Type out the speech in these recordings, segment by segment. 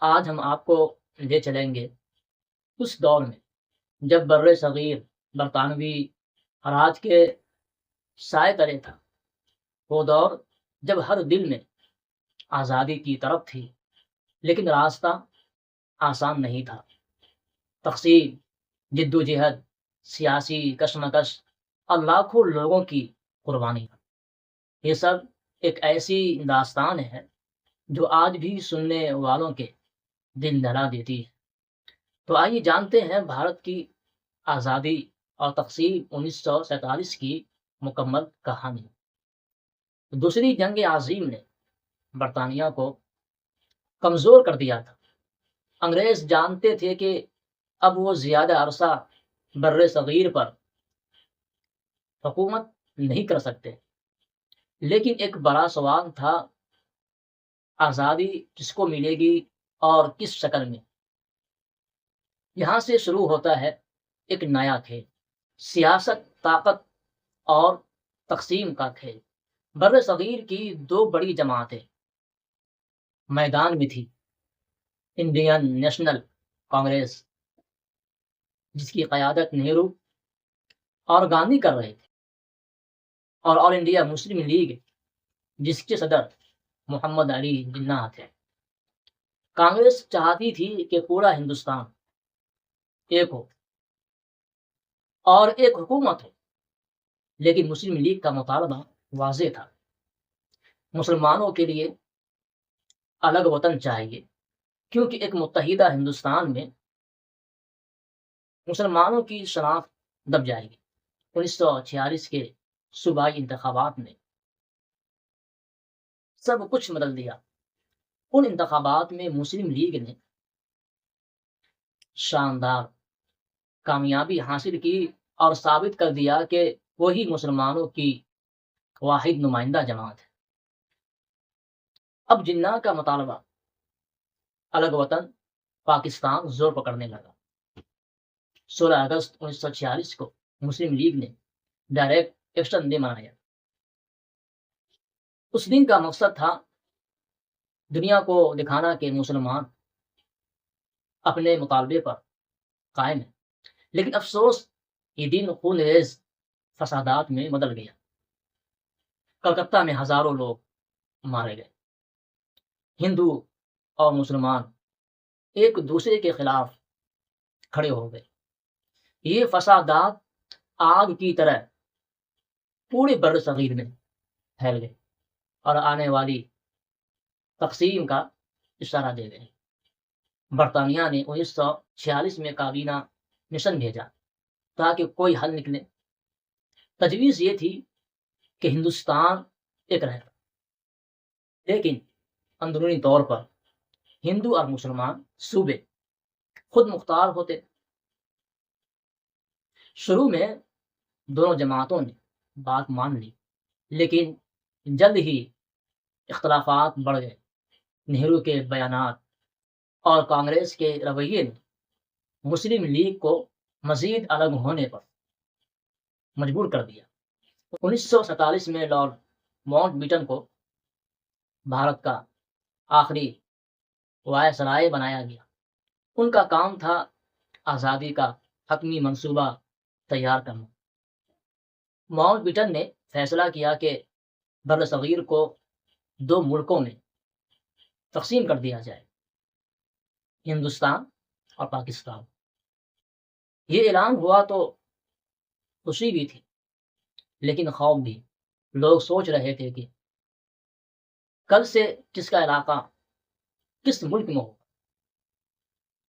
آج ہم آپ کو لے چلیں گے اس دور میں جب بر صغیر برطانوی راج کے سائے تلے تھا۔ وہ دور جب ہر دل میں آزادی کی طرف تھی، لیکن راستہ آسان نہیں تھا۔ تقسیم، جد و جہد، سیاسی کشمکش اور لاکھوں لوگوں کی قربانی، یہ سب ایک ایسی داستان ہے جو آج بھی سننے والوں کے دل دہلا دیتی ہے۔ تو آئیے جانتے ہیں بھارت کی آزادی اور تقسیم 1947 کی مکمل کہانی۔ دوسری جنگ عظیم نے برطانیہ کو کمزور کر دیا تھا۔ انگریز جانتے تھے کہ اب وہ زیادہ عرصہ بر صغیر پر حکومت نہیں کر سکتے، لیکن ایک بڑا سوال تھا، آزادی کس کو ملے گی اور کس شکل میں؟ یہاں سے شروع ہوتا ہے ایک نیا کھیل، سیاست، طاقت اور تقسیم کا کھیل۔ بر صغیر کی دو بڑی جماعتیں میدان میں تھی۔ انڈین نیشنل کانگریس، جس کی قیادت نہرو اور گاندھی کر رہے تھے، اور آل انڈیا مسلم لیگ، جس کے صدر محمد علی جناح تھے۔ کانگریس چاہتی تھی کہ پورا ہندوستان ایک ہو اور ایک حکومت ہو، لیکن مسلم لیگ کا مطالبہ واضح تھا، مسلمانوں کے لیے الگ وطن چاہیے، کیونکہ ایک متحدہ ہندوستان میں مسلمانوں کی شناخت دب جائے گی۔ 1946 کے صوبائی انتخابات نے سب کچھ بدل دیا۔ ان انتخابات میں مسلم لیگ نے شاندار کامیابی حاصل کی اور ثابت کر دیا کہ وہی مسلمانوں کی واحد نمائندہ جماعت ہے۔ اب جناح کا مطالبہ الگ وطن پاکستان زور پکڑنے لگا۔ 16 اگست 1946 کو مسلم لیگ نے ڈائریکٹ ایکشن ڈے منایا۔ اس دن کا مقصد تھا دنیا کو دکھانا کہ مسلمان اپنے مطالبے پر قائم ہے، لیکن افسوس یہ دن خون ریز فسادات میں بدل گیا۔ کلکتہ میں ہزاروں لوگ مارے گئے۔ ہندو اور مسلمان ایک دوسرے کے خلاف کھڑے ہو گئے۔ یہ فسادات آگ کی طرح پورے بر صغیر میں پھیل گئے اور آنے والی تقسیم کا اشارہ دے گئے۔ برطانیہ نے 1946 میں کابینہ مشن بھیجا تاکہ کوئی حل نکلے۔ تجویز یہ تھی کہ ہندوستان ایک رہتا، لیکن اندرونی طور پر ہندو اور مسلمان صوبے خود مختار ہوتے۔ شروع میں دونوں جماعتوں نے بات مان لی، لیکن جلد ہی اختلافات بڑھ گئے۔ نہرو کے بیانات اور کانگریس کے رویے نے مسلم لیگ کو مزید الگ ہونے پر مجبور کر دیا۔ 1947 میں لارڈ ماؤنٹ بیٹن کو بھارت کا آخری وائسرائے بنایا گیا۔ ان کا کام تھا آزادی کا حتمی منصوبہ تیار کرنا۔ ماؤنٹ بیٹن نے فیصلہ کیا کہ بر صغیر کو دو ملکوں میں تقسیم کر دیا جائے، ہندوستان اور پاکستان۔ یہ اعلان ہوا تو خوشی بھی تھی، لیکن خوف بھی۔ لوگ سوچ رہے تھے کہ کل سے کس کا علاقہ کس ملک میں ہوگا۔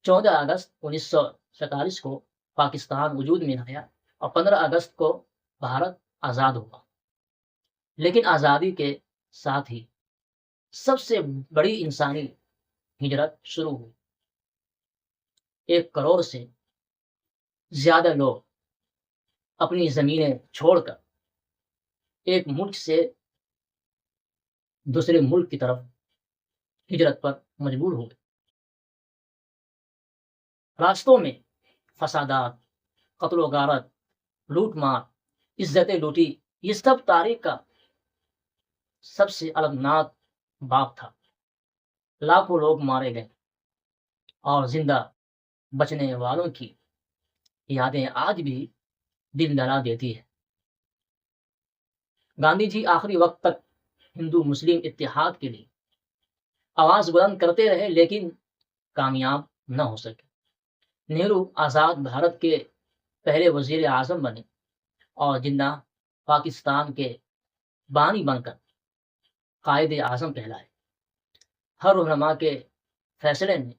14 اگست 1947 کو پاکستان وجود میں آیا اور 15 اگست کو بھارت آزاد ہوا۔ لیکن آزادی کے ساتھ ہی سب سے بڑی انسانی ہجرت شروع ہوئی۔ 1 کروڑ سے زیادہ لوگ اپنی زمینیں چھوڑ کر ایک ملک سے دوسرے ملک کی طرف ہجرت پر مجبور ہو گئے۔ راستوں میں فسادات، قتل و غارت، لوٹ مار، عزتیں لوٹی، یہ سب تاریخ کا سب سے المناک باب تھا۔ لاکھوں لوگ مارے گئے، اور زندہ بچنے والوں کی یادیں آج بھی دل دلا دیتی ہے۔ گاندھی جی آخری وقت تک ہندو مسلم اتحاد کے لیے آواز بلند کرتے رہے لیکن کامیاب نہ ہو سکے۔ نہرو آزاد بھارت کے پہلے وزیر اعظم بنے اور زندہ پاکستان کے بانی بن کر قائد اعظم کہلائے۔ ہر رہنما کے فیصلے نے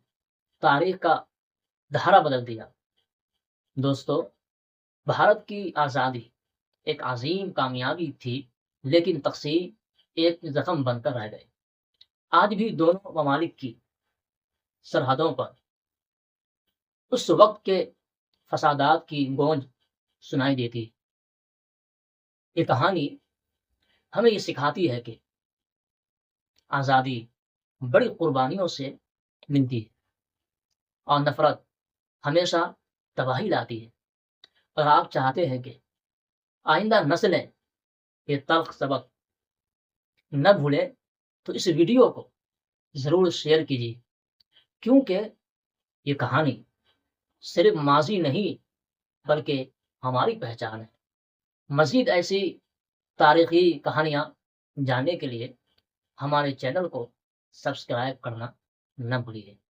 تاریخ کا دھارا بدل دیا۔ دوستو، بھارت کی آزادی ایک عظیم کامیابی تھی لیکن تقسیم ایک زخم بن کر رہ گئے۔ آج بھی دونوں ممالک کی سرحدوں پر اس وقت کے فسادات کی گونج سنائی دیتی ہے۔ یہ کہانی ہمیں یہ سکھاتی ہے کہ آزادی بڑی قربانیوں سے ملتی ہے اور نفرت ہمیشہ تباہی لاتی ہے۔ اور آپ چاہتے ہیں کہ آئندہ نسلیں یہ تلخ سبق نہ بھولیں تو اس ویڈیو کو ضرور شیئر کیجیے، کیونکہ یہ کہانی صرف ماضی نہیں بلکہ ہماری پہچان ہے۔ مزید ایسی تاریخی کہانیاں جاننے کے لیے ہمارے چینل کو سبسکرائب کرنا نہ بھولیے۔